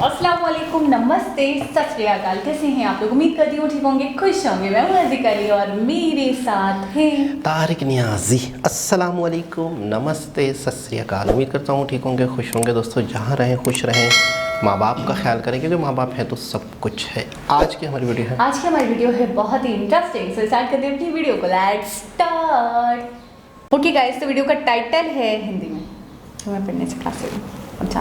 अस्सलाम वालेकुम, नमस्ते, सत श्री अकाल। कैसे हैं आप लोग? उम्मीद करती हूँ ठीक होंगे, खुश होंगे। मैं हूं अज़ीज़ा अली और मेरे साथ हैं तारिक नियाज़ी। अस्सलाम वालेकुम, नमस्ते, सत श्री अकाल। उम्मीद करता हूँ ठीक होंगे, खुश होंगे। दोस्तों जहाँ रहें खुश रहें, माँ बाप का ख्याल करें क्योंकि माँ बाप है तो सब कुछ है। आज की हमारी वीडियो है बहुत ही इंटरेस्टिंग। सो स्टार्ट करते हैं अपनी वीडियो को। Let's start. ओके गाइस, तो वीडियो का टाइटल है हिंदी में, तो मैं पढ़ने से क्लास से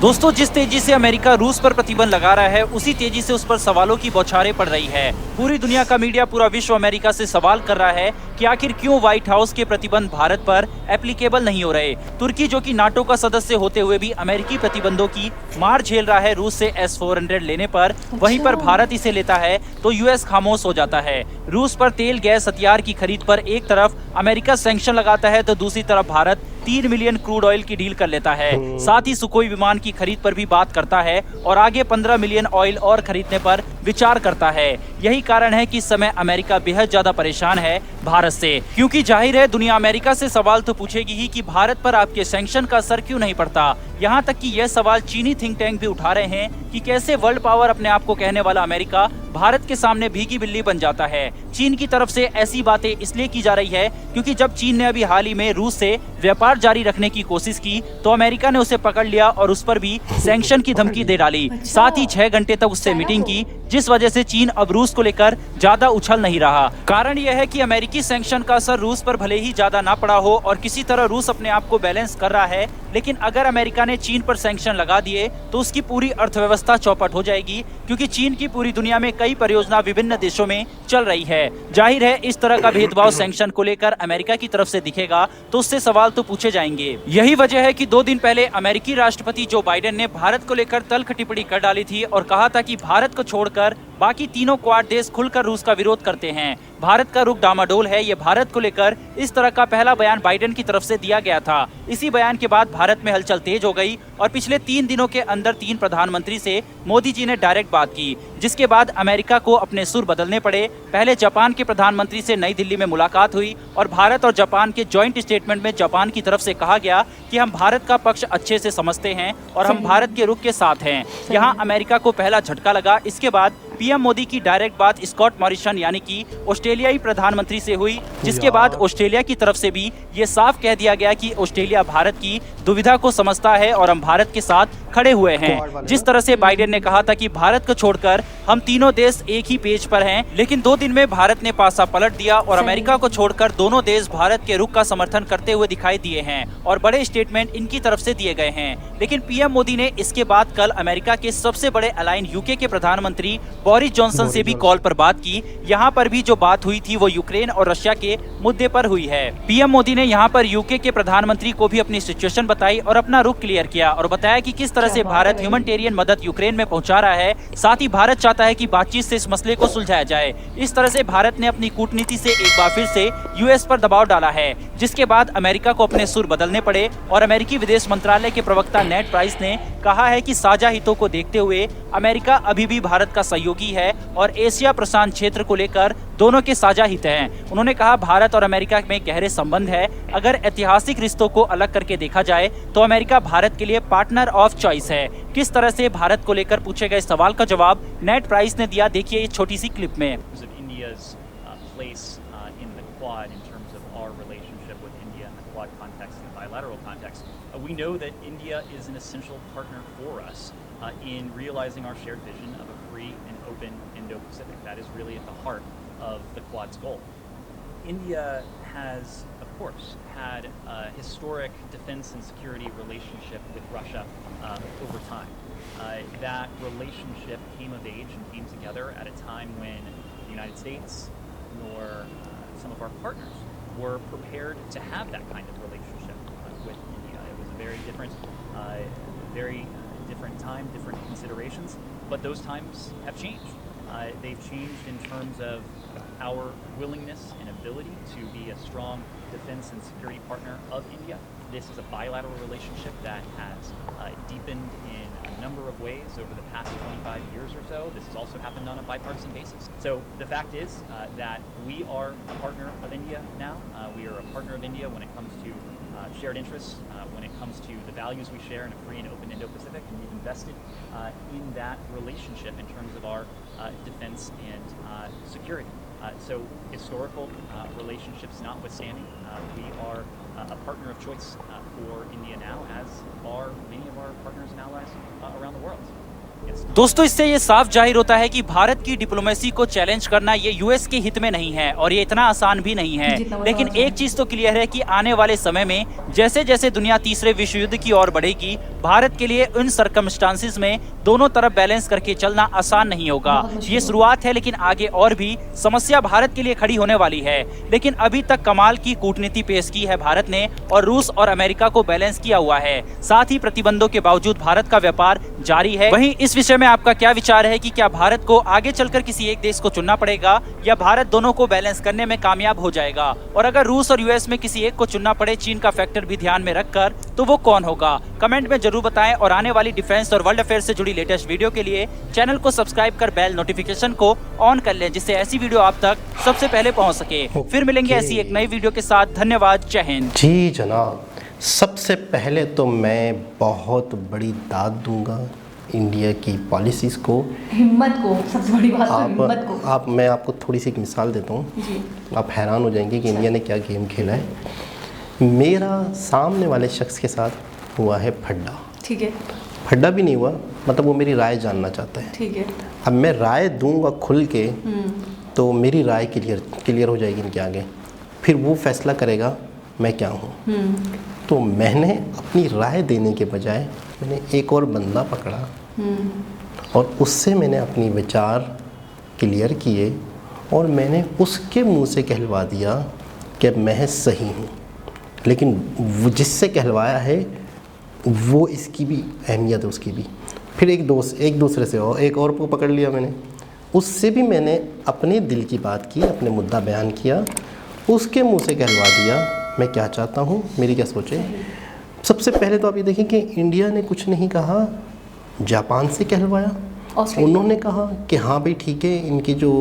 दोस्तों, जिस तेजी से अमेरिका रूस पर प्रतिबंध लगा रहा है, उसी तेजी से उस पर सवालों की बौछारें पड़ रही है। पूरी दुनिया का मीडिया, पूरा विश्व अमेरिका से सवाल कर रहा है कि आखिर क्यों व्हाइट हाउस के प्रतिबंध भारत पर एप्लीकेबल नहीं हो रहे। तुर्की, जो कि नाटो का सदस्य होते हुए भी अमेरिकी प्रतिबंधों की मार झेल रहा है रूस से S-400 लेने पर, वहीं पर भारत इसे लेता है तो यूएस खामोश हो जाता है। रूस पर तेल, गैस, हथियार की खरीद पर एक तरफ अमेरिका सैंक्शन लगाता है तो दूसरी तरफ भारत 3 मिलियन क्रूड ऑयल की डील कर लेता है। साथ ही सुखोई विमान की खरीद पर भी बात करता है और आगे 15 मिलियन ऑयल और खरीदने पर विचार करता है। यही कारण है कि इस समय अमेरिका बेहद ज्यादा परेशान है भारत से, क्योंकि जाहिर है दुनिया अमेरिका से सवाल तो पूछेगी ही कि भारत पर आपके सैंक्शन का असर क्यों नहीं पड़ता। यहाँ तक कि यह सवाल चीनी थिंक टैंक भी उठा रहे हैं कि कैसे वर्ल्ड पावर अपने आप को कहने वाला अमेरिका भारत के सामने भीगी बिल्ली बन जाता है। चीन की तरफ से ऐसी बातें इसलिए की जा रही है क्योंकि जब चीन ने अभी हाल ही में रूस से व्यापार जारी रखने की कोशिश की तो अमेरिका ने उसे पकड़ लिया और उस पर भी सैंक्शन की धमकी दे डाली। साथ ही 6 घंटे तक उससे मीटिंग की, जिस वजह से चीन अब रूस को लेकर ज्यादा उछल नहीं रहा। कारण यह है कि अमेरिकी सैंक्शन का असर रूस पर भले ही ज्यादा ना पड़ा हो और किसी तरह रूस अपने आप को बैलेंस कर रहा है, लेकिन अगर अमेरिका ने चीन पर सैंक्शन लगा दिए तो उसकी पूरी अर्थव्यवस्था चौपट हो जाएगी, क्योंकि चीन की पूरी दुनिया में कई परियोजना विभिन्न देशों में चल रही है। जाहिर है इस तरह का भेदभाव सैंक्शन को लेकर अमेरिका की तरफ से दिखेगा तो उससे सवाल तो पूछे जाएंगे। यही वजह है कि 2 दिन पहले अमेरिकी राष्ट्रपति जो बाइडेन ने भारत को लेकर तल्ख टिप्पणी कर डाली थी और कहा था कि भारत को छोड़कर बाकी तीनों क्वाड देश खुलकर रूस का विरोध करते हैं। भारत का रुख डामाडोल है, ये भारत को लेकर इस तरह का पहला बयान बाइडेन की तरफ से दिया गया था। इसी बयान के बाद भारत में हलचल तेज हो गई और पिछले 3 दिनों के अंदर 3 प्रधानमंत्री से मोदी जी ने डायरेक्ट बात की, जिसके बाद अमेरिका को अपने सुर बदलने पड़े। पहले जापान के प्रधानमंत्री से नई दिल्ली में मुलाकात हुई और भारत और जापान के जॉइंट स्टेटमेंट में जापान की तरफ से कहा गया कि हम भारत का पक्ष अच्छे से समझते हैं और हम भारत के रुख के साथ हैं। यहाँ अमेरिका को पहला झटका लगा। इसके बाद पीएम मोदी की डायरेक्ट बात स्कॉट मॉरिसन यानी कि ऑस्ट्रेलियाई प्रधानमंत्री से हुई, जिसके बाद ऑस्ट्रेलिया की तरफ से भी ये साफ कह दिया गया कि ऑस्ट्रेलिया भारत की दुविधा को समझता है और हम भारत के साथ खड़े हुए हैं। जिस तरह से बाइडेन ने कहा था कि भारत को छोड़कर हम तीनों देश एक ही पेज पर हैं, लेकिन 2 दिन में भारत ने पासा पलट दिया और अमेरिका को छोड़कर दोनों देश भारत के रुख का समर्थन करते हुए दिखाई दिए हैं और बड़े स्टेटमेंट इनकी तरफ से दिए गए हैं। लेकिन पीएम मोदी ने इसके बाद कल अमेरिका के सबसे बड़े अलाइन यूके के प्रधानमंत्री बोरिस जॉनसन से भी कॉल पर बात की। यहाँ पर भी जो बात हुई थी वो यूक्रेन और रशिया के मुद्दे पर हुई है। पीएम मोदी ने यहाँ पर यूके के प्रधानमंत्री को भी अपनी सिचुएशन बताई और अपना रुख क्लियर किया और बताया कि किस तरह से भारत ह्यूमैनिटेरियन मदद यूक्रेन में पहुंचा रहा है। साथ ही भारत चाहता है कि बातचीत से इस मसले को सुलझाया जाए। इस तरह से भारत ने अपनी कूटनीति से एक बार फिर से यूएस पर दबाव डाला है, जिसके बाद अमेरिका को अपने सुर बदलने पड़े और अमेरिकी विदेश मंत्रालय के प्रवक्ता नेड प्राइस ने कहा है कि साझा हितों को देखते हुए अमेरिका अभी भी भारत का सहयोगी है और एशिया प्रशांत क्षेत्र को लेकर दोनों के साझा हित हैं। उन्होंने कहा भारत और अमेरिका में गहरे संबंध है। अगर ऐतिहासिक रिश्तों को अलग करके देखा जाए तो अमेरिका भारत के लिए पार्टनर ऑफ चॉइस है। किस तरह से भारत को लेकर पूछे गए सवाल का जवाब नेड प्राइस ने दिया, देखिए इस छोटी सी क्लिप में। We know that India is an essential partner for us in realizing our shared vision of a free and open Indo-Pacific. That is really at the heart of the Quad's goal. India has, of course, had a historic defense and security relationship with Russia over time. That relationship came of age and came together at a time when the United States nor some of our partners were prepared to have that kind of relationship with India. It was a very different time, different considerations, but those times have changed. They've changed in terms of our willingness and ability to be a strong defense and security partner of India. This is a bilateral relationship that has deepened in a number of ways over the past 25 years or so. This has also happened on a bipartisan basis. So the fact is that we are a partner of India now. We are a partner of India when it comes to shared interests, when it comes to the values we share in a free and open Indo-Pacific, and we've invested in that relationship in terms of our defense and security. So historical relationships notwithstanding, we are a partner of choice for India now, as are many of our partners and allies around the world. Yes. दोस्तों, इससे ये साफ जाहिर होता है कि भारत की diplomacy को चैलेंज करना ये यूएस के हित में नहीं है और ये इतना आसान भी नहीं है। लेकिन एक चीज तो क्लियर है कि आने वाले समय में जैसे जैसे दुनिया तीसरे विश्व युद्ध की ओर बढ़ेगी, भारत के लिए इन सर्कमस्टांसिस में दोनों तरफ बैलेंस करके चलना आसान नहीं होगा। ये शुरुआत है, लेकिन आगे और भी समस्या भारत के लिए खड़ी होने वाली है। लेकिन अभी तक कमाल की कूटनीति पेश की है भारत ने और रूस और अमेरिका को बैलेंस किया हुआ है। साथ ही प्रतिबंधों के बावजूद भारत का व्यापार जारी है। वहीं इस विषय में आपका क्या विचार है कि क्या भारत को आगे चलकर किसी एक देश को चुनना पड़ेगा या भारत दोनों को बैलेंस करने में कामयाब हो जाएगा? और अगर रूस और यूएस में किसी एक को चुनना पड़े, चीन का फैक्टर भी ध्यान में रखकर, तो वो कौन होगा? कमेंट में जरूर बताएं और आने वाली डिफेंस और वर्ल्ड अफेयर से जुड़ी लेटेस्ट वीडियो के लिए चैनल को सब्सक्राइब कर बेल नोटिफिकेशन को ऑन कर लें, जिससे ऐसी वीडियो आप तक सबसे पहले पहुंच सके। फिर मिलेंगे ऐसी एक नई वीडियो के साथ। धन्यवाद। जय हिंद। जी जनाब, सबसे पहले तो मैं बहुत बड़ी दाद दूंगा इंडिया की पॉलिसीज़ को, हिम्मत को। सबसे बड़ी बात तो हिम्मत को। मैं आपको थोड़ी सी एक मिसाल देता हूँ, आप हैरान हो जाएंगे कि इंडिया ने क्या गेम खेला है। मेरा सामने वाले शख्स के साथ हुआ है फड्डा, ठीक है, फड्डा भी नहीं हुआ, मतलब वो मेरी राय जानना चाहता है, ठीक है। अब मैं राय दूंगा खुल के तो मेरी राय क्लियर हो जाएगी इनके आगे, फिर वो फैसला करेगा मैं क्या हूँ। तो मैंने अपनी राय देने के बजाय मैंने एक और बंदा पकड़ा और उससे मैंने अपनी विचार क्लियर किए और मैंने उसके मुंह से कहलवा दिया कि मैं सही हूँ। लेकिन वो जिससे कहलवाया है वो इसकी भी अहमियत है, उसकी भी। फिर एक दूसरे से और एक और को पकड़ लिया मैंने, उससे भी मैंने अपने दिल की बात की, अपने मुद्दा बयान किया, उसके मुंह से कहलवा दिया मैं क्या चाहता हूँ, मेरी क्या सोचे। सबसे पहले तो आप ये देखें कि इंडिया ने कुछ नहीं कहा, जापान से कहलवाया, उन्होंने कहा कि हाँ भाई ठीक है, इनकी जो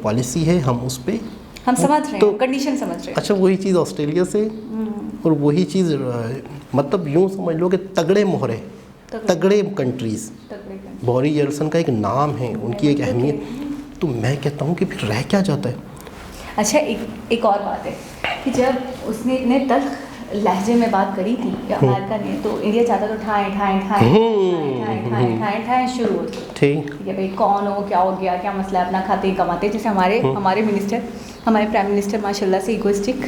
पॉलिसी है हम उस पर हम समझ रहे हैं, कंडीशन समझ रहे हैं। अच्छा, वही चीज़ ऑस्ट्रेलिया से और वही चीज़, मतलब यूँ समझ लो कि तगड़े मोहरे, तगड़े कंट्रीज़, बोरिस जॉनसन का एक नाम है, उनकी एक अहमियत। तो मैं कहता हूँ कि फिर रह क्या जाता है। अच्छा, एक और बात है कि जब उसने इतने तल्ख लहजे में बात करी थी अमेरिका ने, तो इंडिया चाहता तो ठाए शुरू होती। ठीक है भाई, कौन हो, क्या हो गया, क्या मसला है, अपना खाते कमाते। जैसे हमारे प्राइम मिनिस्टर माशाल्लाह से इगोइस्टिक,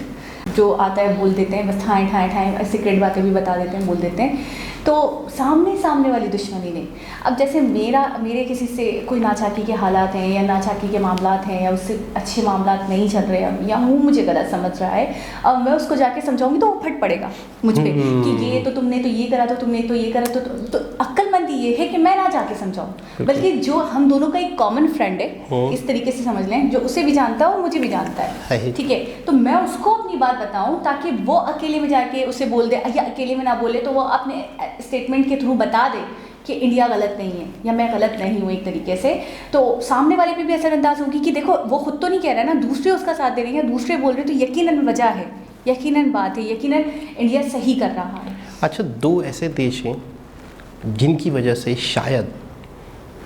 जो आता है बोल देते हैं, बस ठाए सीक्रेट बातें भी बता देते हैं, बोल देते हैं। तो सामने वाली दुश्मनी नहीं। अब जैसे मेरे किसी से कोई नाचाकी के हालात हैं या नाचाकी के मामलात हैं या उससे अच्छे मामलात नहीं चल रहे हैं या वो मुझे गलत समझ रहा है, अब मैं उसको जाके समझाऊंगी तो वो फट पड़ेगा मुझ पे कि ये तो तुमने तो ये करा, तो तुमने तो ये करा। तो अक्लमंदी ये है कि मैं ना जाके समझाऊँ, बल्कि जो हम दोनों का एक कॉमन फ्रेंड है, इस तरीके से समझ लें, जो उसे भी जानता है और मुझे भी जानता है, ठीक है, तो मैं उसको अपनी बात बताऊँ ताकि वो अकेले में जाके उसे बोल दे, या अकेले में ना बोले तो वो अपने स्टेटमेंट के थ्रू बता दे कि इंडिया गलत नहीं है या मैं गलत नहीं हूँ एक तरीके से। तो सामने वाले पे भी असरअंदाज होगी कि देखो वो खुद तो नहीं कह रहा है ना, दूसरे उसका साथ दे रहे हैं, दूसरे बोल रहे हैं, तो यकीनन वजह है, यकीनन बात है, यकीनन इंडिया सही कर रहा है। अच्छा, दो ऐसे देश हैं जिनकी वजह से शायद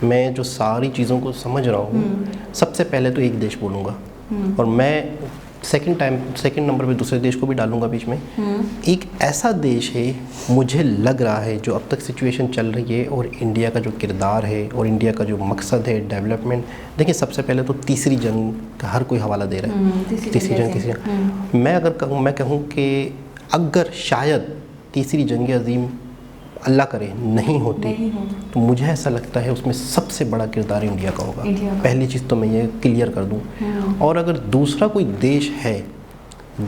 मैं जो सारी चीज़ों को समझ रहा हूँ, सबसे पहले तो एक देश बोलूँगा और मैं सेकंड नंबर पे दूसरे देश को भी डालूंगा बीच में। एक ऐसा देश है मुझे लग रहा है जो अब तक सिचुएशन चल रही है और इंडिया का जो किरदार है और इंडिया का जो मकसद है डेवलपमेंट, देखिए सबसे पहले तो तीसरी जंग का हर कोई हवाला दे रहा है। तीसरी जंग मैं कहूँ कि अगर शायद तीसरी जंग अजीम अल्लाह करे नहीं होती तो मुझे ऐसा लगता है उसमें सबसे बड़ा किरदार इंडिया का होगा। पहली चीज़ तो मैं ये क्लियर कर दूं। और अगर दूसरा कोई देश है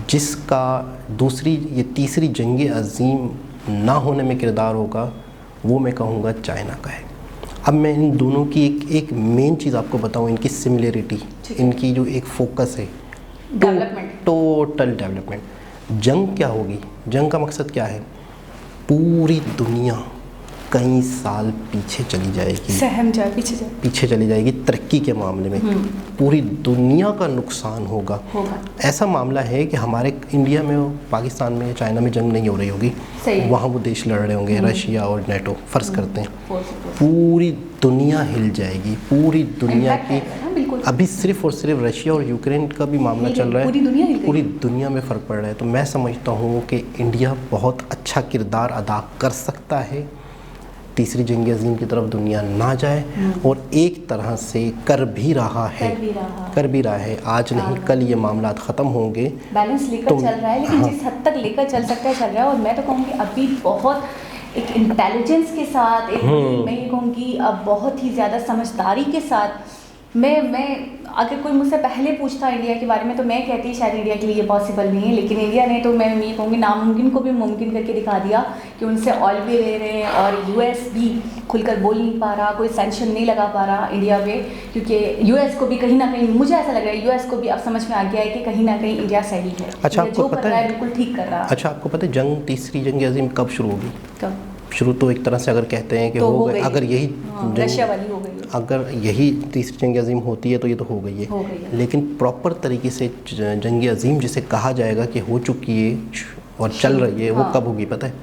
जिसका ये तीसरी जंग अजीम ना होने में किरदार होगा, वो मैं कहूँगा चाइना का है। अब मैं इन दोनों की एक मेन चीज़ आपको बताऊँ, इनकी सिमिलरिटी, इनकी जो एक फोकस है टोटल डेवलपमेंट। जंग क्या होगी, जंग का मकसद क्या है, पूरी दुनिया कई साल पीछे चली जाएगी, सहम जाए, पीछे चली जाएगी तरक्की के मामले में। पूरी दुनिया का नुकसान होगा। ऐसा मामला है कि हमारे इंडिया में, पाकिस्तान में, चाइना में जंग नहीं हो रही होगी, वहाँ वो देश लड़ रहे होंगे, रशिया और नेटो, फ़र्ज़ करते हैं, पूरी दुनिया हिल जाएगी, पूरी दुनिया की। अभी सिर्फ और सिर्फ रशिया और यूक्रेन का भी मामला चल रहा है, पूरी दुनिया में फ़र्क पड़ रहा है। तो मैं समझता हूँ कि इंडिया बहुत अच्छा किरदार अदा कर सकता है, तीसरी जंग अज़ीम की तरफ दुनिया ना जाए, और एक तरह से कर भी रहा है। आज नहीं कल ये मामला ख़त्म होंगे। बैलेंस लेकर चल रहा है, लेकिन जिस हद तक लेकर चल सकता है चल रहा है। और मैं तो कहूँगी अभी बहुत एक इंटेलिजेंस के साथ, एक मैं ये कहूँगी अब बहुत ही ज़्यादा समझदारी के साथ, मैं अगर कोई मुझसे पहले पूछता इंडिया के बारे में तो मैं कहती शायद इंडिया के लिए ये पॉसिबल नहीं है, लेकिन इंडिया ने तो मैं ये कहूँगी नामुमकिन को भी मुमकिन करके दिखा दिया कि उनसे ऑयल भी ले रहे हैं और यूएस भी खुलकर बोल नहीं पा रहा, कोई सैंक्शन नहीं लगा पा रहा इंडिया पे, क्योंकि यूएस को भी कहीं ना कहीं, मुझे ऐसा लग रहा है यूएस को भी अब समझ में आ गया है कि कहीं ना कहीं इंडिया सही है। अच्छा, आपको पता है बिल्कुल ठीक कर रहा है। अच्छा, आपको पता है तीसरी जंग अज़ीम कब शुरू होगी? कब शुरू? तो एक तरह से अगर कहते हैं कि तो हो गई, अगर यही रशिया वाली हो गई, अगर यही तीसरी जंग अज़ीम होती है तो ये तो हो गई है। लेकिन प्रॉपर तरीके से जंग अज़ीम जिसे कहा जाएगा कि हो चुकी है और चल रही है, वो कब होगी पता है?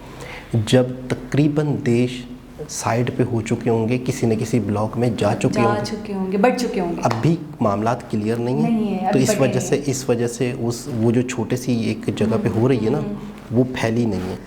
जब तकरीबन देश साइड पे हो चुके होंगे, किसी न किसी ब्लॉक में जा चुके होंगे, बढ़ चुके होंगे। अब भी मामलात क्लियर नहीं है, तो इस वजह से वो जो छोटे सी एक जगह पे हो रही है ना, वो फैली नहीं है।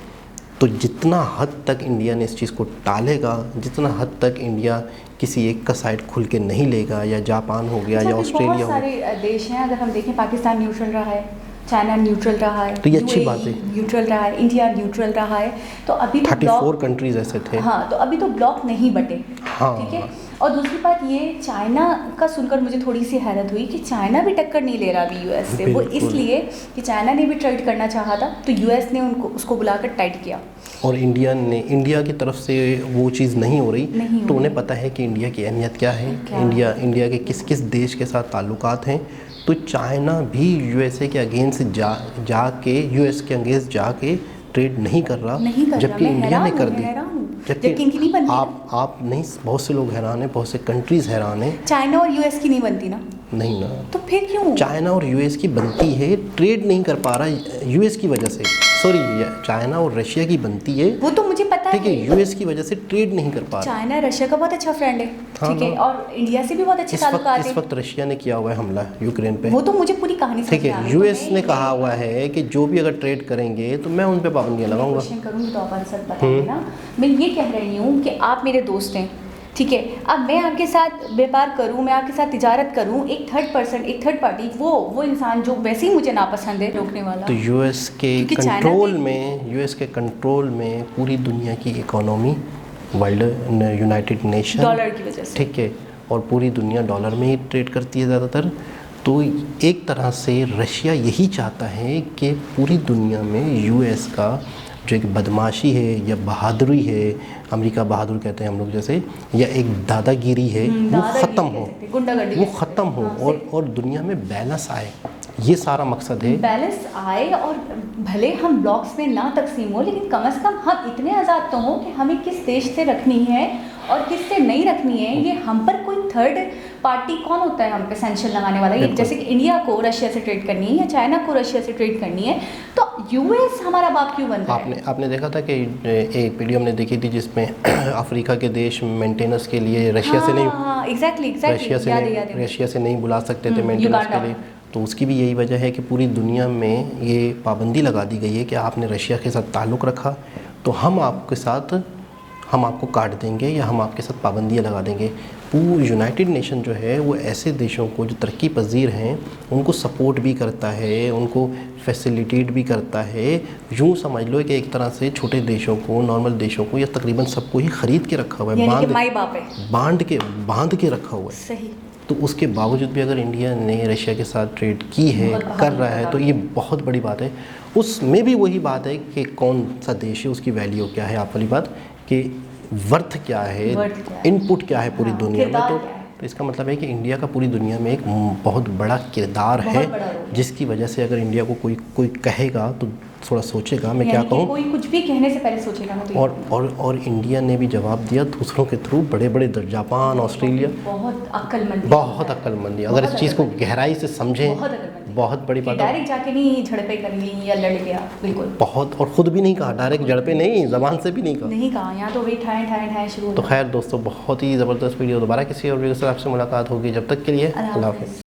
तो जितना हद तक इंडिया ने इस चीज़ को टालेगा, जितना हद तक इंडिया किसी एक का साइड खुल के नहीं लेगा, या जापान हो गया या ऑस्ट्रेलिया हो गया, बहुत सारे देश हैं। अगर हम देखें, पाकिस्तान न्यूट्रल रहा है, चाइना न्यूट्रल रहा है, तो ये अच्छी बात है, न्यूट्रल रहा है, इंडिया न्यूट्रल रहा है। तो अभी 34 कंट्रीज ऐसे थे। हाँ, तो अभी तो ब्लॉक नहीं बटे। हाँ, ठीक है। और दूसरी बात ये, चाइना का सुनकर मुझे थोड़ी सी हैरत हुई कि चाइना भी टक्कर नहीं ले रहा अभी यूएस से। वो इसलिए कि चाइना ने भी ट्राइट करना चाहा था, तो यूएस ने उसको बुलाकर टाइट किया, और इंडिया की तरफ से वो चीज़ नहीं हो रही। तो उन्हें पता है कि इंडिया की अहमियत क्या है, इंडिया के किस किस देश के साथ ताल्लुकात हैं। तो चाइना भी यूएसए के अगेंस्ट जाके यूएस के अगेंस्ट जाके ट्रेड नहीं कर रहा, जबकि इंडिया ने कर दी। जबकि आप नहीं, बहुत से लोग हैरान हैं, बहुत से कंट्रीज़ हैरान हैं। चाइना और यूएस की नहीं बनती ना? नहीं ना। तो फिर क्यों? चाइना और यूएस की बनती है, ट्रेड नहीं कर पा रहा यूएस की वजह से। सॉरी, चाइना और रशिया की बनती है, वो तो मुझे पता है, ठीक है, यूएस की वजह से ट्रेड नहीं कर पा रहा। चाइना रशिया का बहुत अच्छा फ्रेंड है, ठीक है, और इंडिया से भी बहुत अच्छे ताल्लुकात हैं। इस वक्त रशिया ने किया हुआ है हमला यूक्रेन पे, वो तो मुझे पूरी कहानी समझ ठीक है। यूएस ने कहा हुआ है कि जो भी अगर ट्रेड करेंगे तो मैं उन पे पाबंदियां लगाऊंगा। क्वेश्चन करूंगी तो आप आंसर बताएंगे ना। मैं ये कह रही हूँ कि आप मेरे दोस्त हैं, ठीक है, अब मैं आपके साथ व्यापार करूं, मैं आपके साथ तिजारत करूं, एक थर्ड पर्सन, एक थर्ड पार्टी, वो इंसान जो वैसे ही मुझे नापसंद है, रोकने वाला। तो यूएस के कंट्रोल में पूरी दुनिया की economy, world United nation, dollar की वजह से, ठीक है, और पूरी दुनिया डॉलर में ही ट्रेड करती है ज़्यादातर। तो एक तरह से रशिया यही चाहता है कि पूरी दुनिया में यूएस का जो एक बदमाशी है या बहादुरी है, अमेरिका बहादुर कहते हैं हम लोग जैसे, या एक दादागिरी है, वो ख़त्म हो, और दुनिया में बैलेंस आए। ये सारा मकसद है, बैलेंस आए। और भले हम ब्लॉक्स में ना तकसीम हो, लेकिन कम से कम हम इतने आज़ाद तो हों कि हमें किस देश से रखनी है और किससे नहीं रखनी है। ये हम पर कोई थर्ड पार्टी कौन होता है हम पे सैंक्शन लगाने वाला? ये जैसे कि इंडिया को रशिया से ट्रेड करनी है या चाइना को रशिया से ट्रेड करनी है, तो यूएस हमारा बाप क्यों बन रहा है? आपने देखा था कि एक वीडियो हमने देखी थी जिसमें अफ्रीका के देश मेंटेनेंस के लिए रशिया से नहीं, एग्जैक्टली रशिया से नहीं बुला सकते थे मेंटेनेंस के लिए। तो उसकी भी यही वजह है कि पूरी दुनिया में ये पाबंदी लगा दी गई है कि आपने रशिया के साथ ताल्लुक़ रखा तो हम आपको काट देंगे या हम आपके साथ पाबंदियाँ लगा देंगे। पूरी यूनाइटेड नेशन जो है वो ऐसे देशों को जो तरक्की पजीर हैं उनको सपोर्ट भी करता है, उनको फैसिलिटेट भी करता है। यूँ समझ लो कि एक तरह से छोटे देशों को, नॉर्मल देशों को या तकरीबन सबको ही ख़रीद के रखा हुआ है, बांध के रखा हुआ है। सही। तो उसके बावजूद भी अगर इंडिया ने रशिया के साथ ट्रेड की है, कर रहा है, तो ये बहुत बड़ी बात है। उसमें भी वही बात है कि कौन सा देश है, उसकी वैल्यू क्या है, आप वाली बात कि वर्थ क्या है, इनपुट क्या है पूरी दुनिया में। तो तो इसका मतलब है कि इंडिया का पूरी दुनिया में एक बहुत बड़ा किरदार बहुत है, बड़ा रोल है। जिसकी वजह से अगर इंडिया को कोई कहेगा तो थोड़ा सोचेगा मैं क्या यानी कि कहूँ। कोई कुछ भी कहने से पहले सोचेगा मैं तो ये और इंडिया ने भी जवाब दिया दूसरों के थ्रू, बड़े बड़े जापान, ऑस्ट्रेलिया, बहुत अक्लमंदी, बहुत अक्लमंदी। अगर इस चीज़ को गहराई से समझें, बहुत अक्लमंदी, बहुत बड़ी बात है। डायरेक्ट जाके नहीं झड़पे कर ली या लड़ गया, बिल्कुल बहुत, और ख़ुद भी नहीं कहा, डायरेक्ट जड़ पे नहीं, ज़बान से भी नहीं कहा। नहीं कहा, यहाँ तो वही ठाए ठाए ठाए शुरू हो तो गया। खैर दोस्तों, बहुत ही ज़बरदस्त वीडियो, दोबारा किसी और वीडियो से आपसे मुलाकात होगी, जब तक के लिए अल्लाह अल्लाह हाफ़िज़। हाफ़िज़।